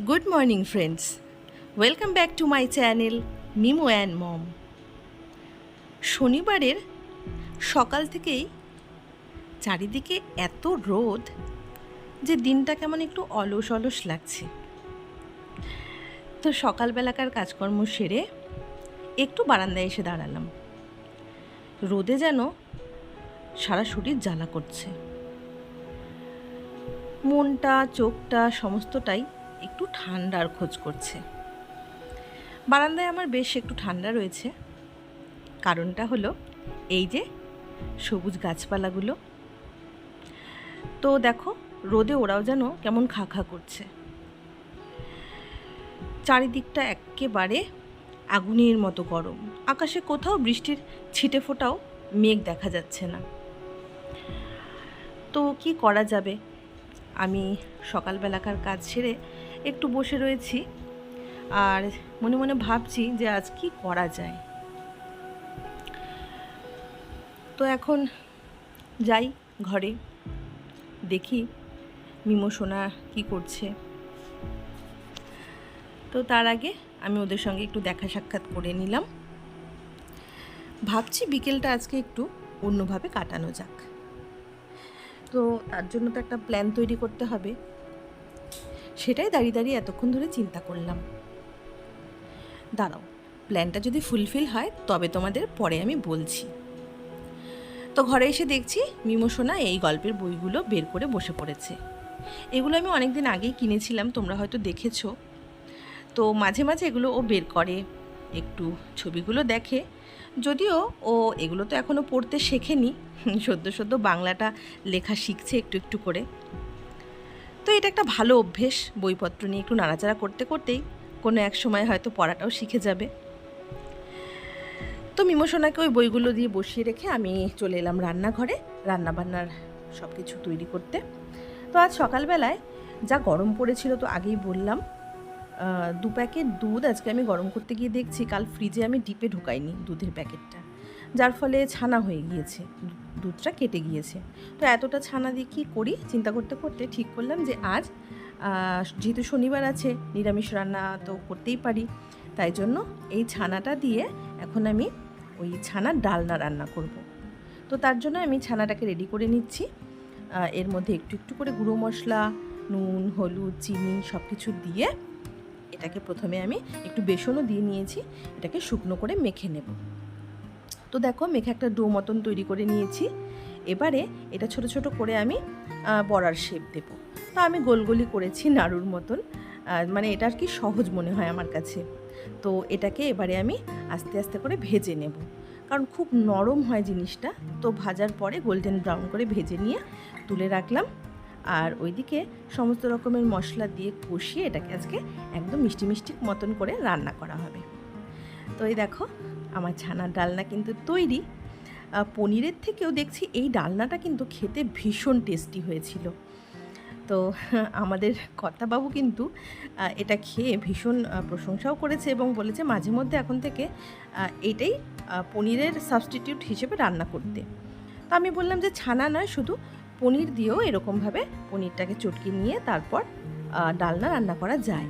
Good morning, friends. Welcome back to my channel, Mimo and Mom. শনিবারের সকাল থেকেই চারিদিকে এত রোদ যে দিনটা কেমন একটু অলস অলস লাগছে। তো সকালবেলাকার কাজকর্ম সেরে একটু বারান্দায় এসে দাঁড়ালাম। রোদে যেন সারা শরীর জ্বালা করছে, মনটা চোখটা সমস্তটাই একটু ঠান্ডার খোঁজ করছে। বারান্দায় আমার বেশ একটু ঠান্ডা রয়েছে, কারণটা হলো এই যে সবুজ গাছপালাগুলো। তো দেখো রোদে ওরাও যেন কেমন খা খা করছে। চারিদিকটা একেবারে আগুনের মতো গরম, আকাশে কোথাও বৃষ্টির ছিটে ফোটাও মেঘ দেখা যাচ্ছে না। তো কি করা যাবে, আমি সকালবেলাকার কাজ সেরে একটু বসে রয়েছি আর মনে মনে ভাবছি যে আজ কি করা যায়। তো এখন যাই ঘরে, দেখি মিমো সোনা কী করছে। তো তার আগে আমি ওদের সঙ্গে একটু দেখা সাক্ষাৎ করে নিলাম। ভাবছি বিকেলটা আজকে একটু অন্যভাবে কাটানো যাক। তো তার জন্য তো একটা প্ল্যান তৈরি করতে হবে, সেটাই দাঁড়িয়ে দাঁড়িয়ে এতক্ষণ ধরে চিন্তা করলাম। দাঁড়াও, প্ল্যানটা যদি ফুলফিল হয় তবে তোমাদের পরে আমি বলছি। তো ঘরে এসে দেখছি মিমো সোনা এই গল্পের বইগুলো বের করে বসে পড়েছে। এগুলো আমি অনেক দিন আগেই কিনেছিলাম, তোমরা হয়তো দেখেছো। তো মাঝে মাঝে এগুলো ও বের করে, একটু ছবিগুলো দেখে। যদিও ও এগুলো তো এখনও পড়তে শেখেনি, সদ্য বাংলাটা লেখা শিখছে একটু একটু করে। তো এটা একটা ভালো অভ্যেস, বইপত্র নিয়ে একটু নাড়াচাড়া করতে করতেই কোনো এক সময় হয়তো পড়াটাও শিখে যাবে। তো মিমো সোনাকে ওই বইগুলো দিয়ে বসিয়ে রেখে আমি চলে এলাম রান্নাঘরে, রান্নাবান্নার সব কিছু তৈরি করতে। তো আজ সকালবেলায় যা গরম পড়েছিল, তো আগেই বললাম 2 প্যাকেট দুধ আজকে আমি গরম করতে গিয়ে দেখছি কাল ফ্রিজে আমি ডিপে ঢোকাইনি দুধের প্যাকেটটা, যার ফলে ছানা হয়ে গিয়েছে, দুধটা কেটে গিয়েছে। তো এতটা ছানা দিয়ে কী করি চিন্তা করতে করতে ঠিক করলাম যে আজ যেহেতু শনিবার আছে, নিরামিষ রান্না তো করতেই পারি, তাই জন্য এই ছানাটা দিয়ে এখন আমি ওই ছানার ডালনা রান্না করব। তো তার জন্য আমি ছানাটাকে রেডি করে নিচ্ছি। এর মধ্যে একটু একটু করে গুঁড়ো মশলা, নুন, হলুদ, চিনি সব কিছু দিয়ে এটাকে প্রথমে আমি একটু বেসনও দিয়ে নিয়েছি, এটাকে শুকনো করে মেখে নেব। তো দেখো মেখে একটা ডো মতন তৈরি করে নিয়েছি। এবারে এটা ছোট ছোট করে আমি বড়ার শেপ দেব। তো আমি গোলগোলি করেছি নাড়ুর মতন, মানে এটা আর কি সহজ মনে হয় আমার কাছে। তো এটাকে এবারে আমি আস্তে আস্তে করে ভেজে নেব, কারণ খুব নরম হয় জিনিসটা। তো ভাজার পরে গোল্ডেন ব্রাউন করে ভেজে নিয়ে তুলে রাখলাম। আর ওইদিকে সমস্ত রকমের মশলা দিয়ে কষিয়ে এটাকে আজকে একদম মিষ্টি মিষ্টি মতন করে রান্না করা হবে। তো এই দেখো আমার ছানার ডালনা কিন্তু তৈরি। পনিরের থেকেও দেখছি এই ডালনাটা কিন্তু খেতে ভীষণ টেস্টি হয়েছিল। তো আমাদের কর্তাবাবু কিন্তু এটা খেয়ে ভীষণ প্রশংসাও করেছে এবং বলেছে মাঝে মধ্যে এখন থেকে এটাই পনিরের সাবস্টিটিউট হিসেবে রান্না করতে। তো আমি বললাম যে ছানা নয়, শুধু পনির দিয়েও এরকমভাবে পনিরটাকে চটকে নিয়ে তারপর ডালনা রান্না করা যায়।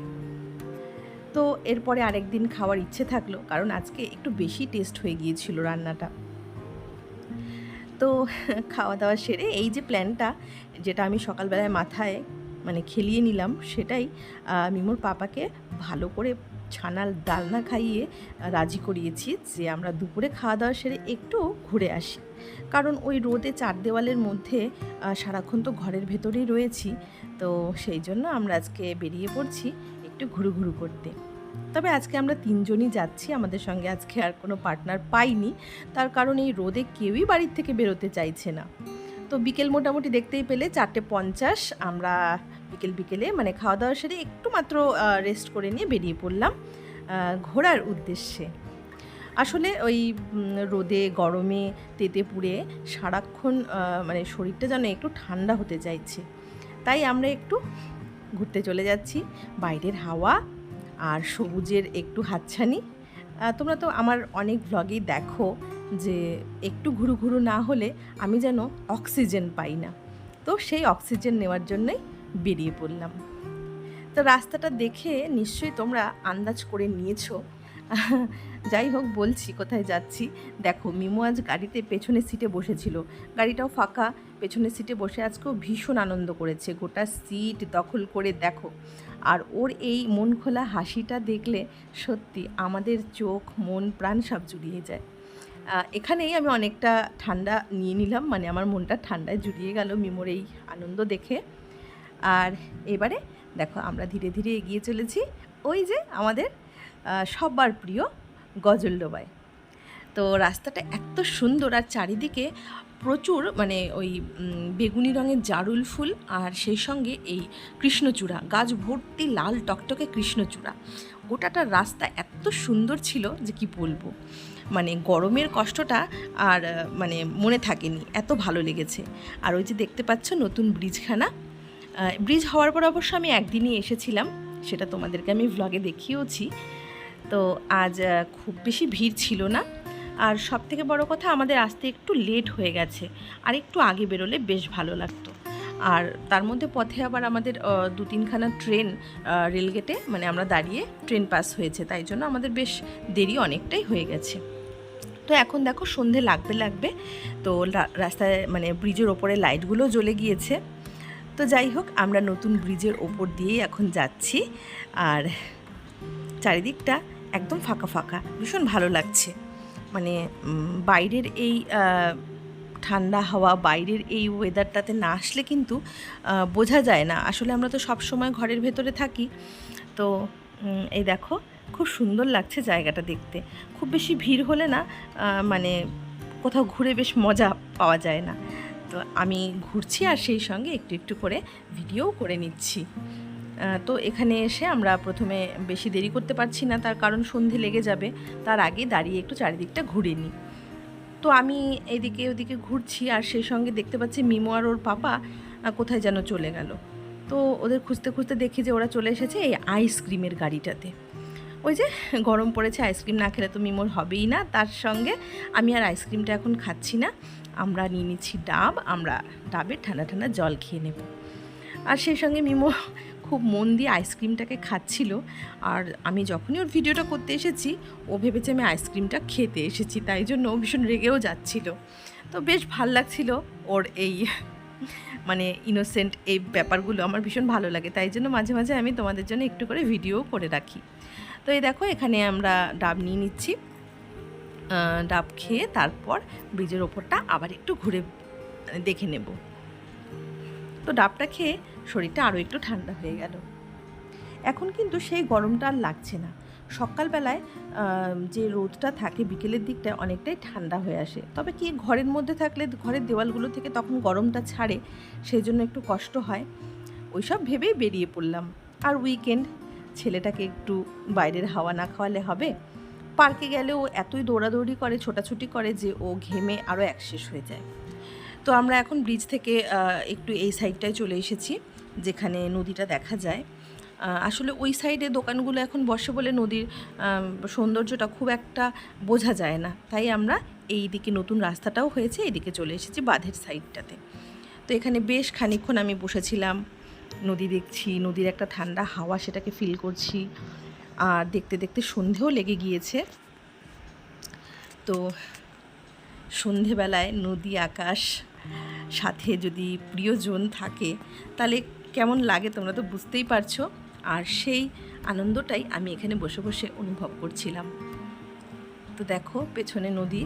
তো এরপরে আরেক দিন খাওয়ার ইচ্ছে থাকলো, কারণ আজকে একটু বেশি টেস্ট হয়ে গিয়েছিল রান্নাটা। তো খাওয়া দাওয়া সেরে এই যে প্ল্যানটা, যেটা আমি সকালবেলায় মাথায় মানে খেলিয়ে নিলাম, সেটাই মিমোর পাপাকে ভালো করে ছানার ডালনা খাইয়ে রাজি করিয়েছি যে আমরা দুপুরে খাওয়া দাওয়া সেরে একটু ঘুরে আসি। কারণ ওই রোদে চার দেওয়ালের মধ্যে সারাক্ষণ তো ঘরের ভেতরেই রয়েছি, তো সেই জন্য আমরা আজকে বেরিয়ে পড়ছি একটু ঘুরু করতে। তবে আজকে আমরা তিনজনই যাচ্ছি, আমাদের সঙ্গে আজকে আর কোনো পার্টনার পাইনি, তার কারণ এই রোদে কেউই বাড়ির থেকে বেরোতে চাইছে না। তো বিকেল মোটামুটি দেখতেই পেলে 4:50 আমরা বিকেলে মানে খাওয়া দাওয়া সেরে একটু মাত্র রেস্ট করে নিয়ে বেরিয়ে পড়লাম ঘোরার উদ্দেশ্যে। আসলে ওই রোদে গরমে তেতে পুড়ে সারাক্ষণ মানে শরীরটা যেন একটু ঠান্ডা হতে চাইছে, তাই আমরা একটু ঘুরতে চলে যাচ্ছি। বাইরের হাওয়া আর সবুজের একটু হাতছানি। তোমরা তো আমার অনেক ভ্লগেই দেখো যে একটু ঘুরু না হলে আমি যেন অক্সিজেন পাই না। তো সেই অক্সিজেন নেওয়ার জন্যই বেরিয়ে পড়লাম। তো রাস্তাটা দেখে নিশ্চয়ই তোমরা আন্দাজ করে নিয়েছো। যাই হোক, বলছি কোথায় যাচ্ছি। দেখো, মিমো আজ গাড়িতে পেছনের সিটে বসেছিল, গাড়িটাও ফাঁকা, পেছনের সিটে বসে আজকেও ভীষণ আনন্দ করেছে, গোটা সিট দখল করে। দেখো, আর ওর এই মন খোলা হাসিটা দেখলে সত্যি আমাদের চোখ, মন, প্রাণ সব জুড়িয়ে যায়। এখানেই আমি অনেকটা ঠান্ডা নিয়ে নিলাম, মানে আমার মনটা ঠান্ডায় জুড়িয়ে গেল মিমোর এই আনন্দ দেখে। আর এবারে দেখো, আমরা ধীরে ধীরে এগিয়ে চলেছি ওই যে আমাদের সবার প্রিয় গজলডোবায়। তো রাস্তাটা এত সুন্দর, আর চারিদিকে প্রচুর মানে ওই বেগুনি রঙের জারুল ফুল, আর সেই সঙ্গে এই কৃষ্ণচূড়া গাছ ভর্তি, লাল টকটকে কৃষ্ণচূড়া। গোটাটা রাস্তা এত সুন্দর ছিল যে কি বলবো, মানে গরমের কষ্টটা আর মানে মনে থাকেনি, এত ভালো লেগেছে। আর ওই যে দেখতে পাচ্ছ নতুন ব্রিজখানা, ব্রিজ হওয়ার পর অবশ্য আমি একদিনই এসেছিলাম, সেটা তোমাদেরকে আমি ভ্লগে দেখিয়েওছি। তো আজ খুব বেশি ভিড় ছিল না, আর সব থেকে বড়ো কথা আমাদের আসতে একটু লেট হয়ে গেছে, আর একটু আগে বেরোলে বেশ ভালো লাগতো। আর তার মধ্যে পথে আবার আমাদের 2-3খানা ট্রেন রেলগেটে, মানে আমরা দাঁড়িয়ে ট্রেন পাস হয়েছে, তাই জন্য আমাদের বেশ দেরি অনেকটাই হয়ে গেছে। তো এখন দেখো সন্ধে লাগবে, তো রাস্তায় মানে ব্রিজের ওপরে লাইটগুলো জ্বলে গিয়েছে। তো যাই হোক, আমরা নতুন ব্রিজের ওপর দিয়েই এখন যাচ্ছি, আর চারিদিকটা একদম ফাঁকা ফাঁকা, ভীষণ ভালো লাগছে। মানে বাইরের এই ঠান্ডা হাওয়া, বাইরের এই ওয়েদারটাতে না আসলে কিন্তু বোঝা যায় না। আসলে আমরা তো সব সময় ঘরের ভেতরে থাকি। তো এই দেখো, খুব সুন্দর লাগছে জায়গাটা দেখতে। খুব বেশি ভিড় হলে না মানে কোথাও ঘুরে বেশ মজা পাওয়া যায় না। তো আমি ঘুরছি আর সেই সঙ্গে একটু একটু করে ভিডিও করে নিচ্ছি। তো এখানে এসে আমরা প্রথমে বেশি দেরি করতে পারছি না, তার কারণ সন্ধে লেগে যাবে, তার আগে দাঁড়িয়ে একটু চারিদিকটা ঘুরে নিই। তো আমি এদিকে ওদিকে ঘুরছি, আর সেই সঙ্গে দেখতে পাচ্ছি মিমো আর ওর পাপা কোথায় যেন চলে গেল। তো ওদের খুঁজতে খুঁজতে দেখি যে ওরা চলে এসেছে এই আইসক্রিমের গাড়িটাতে। ওই যে গরম পড়েছে, আইসক্রিম না খেলে তো মিমোর হবেই না। তার সঙ্গে আমি আর আইসক্রিমটা এখন খাচ্ছি না, আমরা নিয়ে নিচ্ছি ডাব, আমরা ডাবের ঠান্ডা ঠান্ডা জল খেয়ে নেব। আর সেই সঙ্গে মিমো খুব মন দিয়ে আইসক্রিমটাকে খাচ্ছিল, আর আমি যখনই ওর ভিডিওটা করতে এসেছি ও ভেবেছে আমি আইসক্রিমটা খেতে এসেছি, তাই জন্য ও ভীষণ রেগেও যাচ্ছিল। তো বেশ ভাল লাগছিল ওর এই মানে ইনোসেন্ট এই ব্যাপারগুলো আমার ভীষণ ভালো লাগে, তাই জন্য মাঝে মাঝে আমি তোমাদের জন্য একটু করে ভিডিও করে রাখি। তো এই দেখো, এখানে আমরা ডাব নিয়ে নিচ্ছি, ডাব খেয়ে তারপর ব্রিজের ওপরটা আবার একটু ঘুরে দেখে নেব। তো ডাবটা খেয়ে শরীরটা আরও একটু ঠান্ডা হয়ে গেল। এখন কিন্তু সেই গরমটা আর লাগছে না। সকালবেলায় যে রোদটা থাকে বিকেলের দিকটায় অনেকটাই ঠান্ডা হয়ে আসে, তবে কি ঘরের মধ্যে থাকলে ঘরের দেওয়ালগুলো থেকে তখন গরমটা ছাড়ে, সেই জন্য একটু কষ্ট হয়। ওইসব ভেবেই বেরিয়ে পড়লাম। আর উইকেন্ড, ছেলেটাকে একটু বাইরের হাওয়া না খাওয়ালে হবে? পার্কে গেলেও এতই দৌড়াদৌড়ি করে, ছোটাছুটি করে যে ও ঘেমে আরও একশেষ হয়ে যায়। তো আমরা এখন ব্রিজ থেকে একটু এই সাইডটায় চলে এসেছি যেখানে নদীটা দেখা যায়। আসলে ওই সাইডে দোকানগুলো এখন বসে বলে নদীর সৌন্দর্যটা খুব একটা বোঝা যায় না, তাই আমরা এই দিকে নতুন রাস্তাটাও হয়েছে, এদিকে চলে এসেছি বাঁধের সাইডটাতে। তো এখানে বেশ খানিকক্ষণ আমি বসেছিলাম, নদী দেখছি, নদীর একটা ঠান্ডা হাওয়া সেটাকে ফিল করছি, আর দেখতে দেখতে সন্ধেও লেগে গিয়েছে। তো সন্ধেবেলায় নদী, আকাশ, সাথে যদি প্রিয়জন থাকে তাহলে কেমন লাগে তোমরা তো বুঝতেই পারছো। আর সেই আনন্দটাই আমি এখানে বসে বসে অনুভব করছিলাম। তো দেখো, পেছনে নদী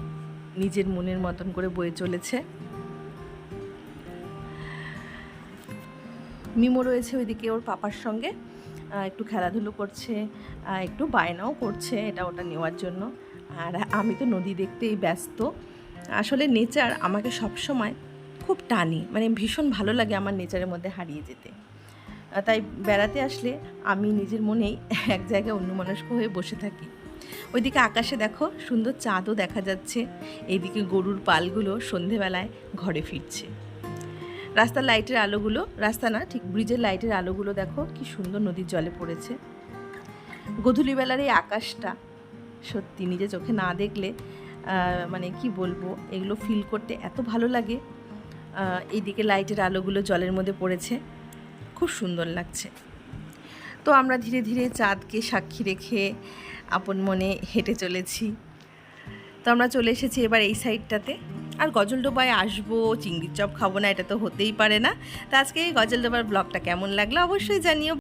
নিজের মনের মতন করে বয়ে চলেছে। মিমো রয়েছে ওইদিকে ওর পাপার সঙ্গে, একটু খেলাধুলো করছে, একটু বায়নাও করছে এটা ওটা নেওয়ার জন্য। আর আমি তো নদী দেখতেই ব্যস্ত। আসলে নেচার আমাকে সবসময় খুব টানি, মানে ভীষণ ভালো লাগে আমার নেচারের মধ্যে হারিয়ে যেতে। তাই বেড়াতে আসলে আমি নিজের মনেই এক জায়গায় অন্যমনস্ক হয়ে বসে থাকি। ওইদিকে আকাশে দেখো সুন্দর চাঁদও দেখা যাচ্ছে, এইদিকে গরুর পালগুলো সন্ধেবেলায় ঘরে ফিরছে। রাস্তার লাইটের আলোগুলো, রাস্তা না ঠিক ব্রিজের লাইটের আলোগুলো দেখো কি সুন্দর নদীর জলে পড়েছে। গধূলিবেলার এই আকাশটা সত্যি নিজে চোখে না দেখলে মানে কি বলবো, এগুলো ফিল করতে এত ভালো লাগে। এইদিকে লাইটের আলোগুলো জলের মধ্যে পড়েছে, খুব সুন্দর লাগছে। তো আমরা ধীরে ধীরে চাঁদকে সাক্ষী রেখে আপন মনে হেঁটে চলেছি। তো আমরা চলে এসেছি এবার এই সাইডটাতে। আর গজলডোবায় আসবো, চিংড়ির চপ খাবো না, এটা তো হতেই পারে না। তো আজকে এই গজলডোবার ব্লগটা কেমন লাগলো অবশ্যই জানিও।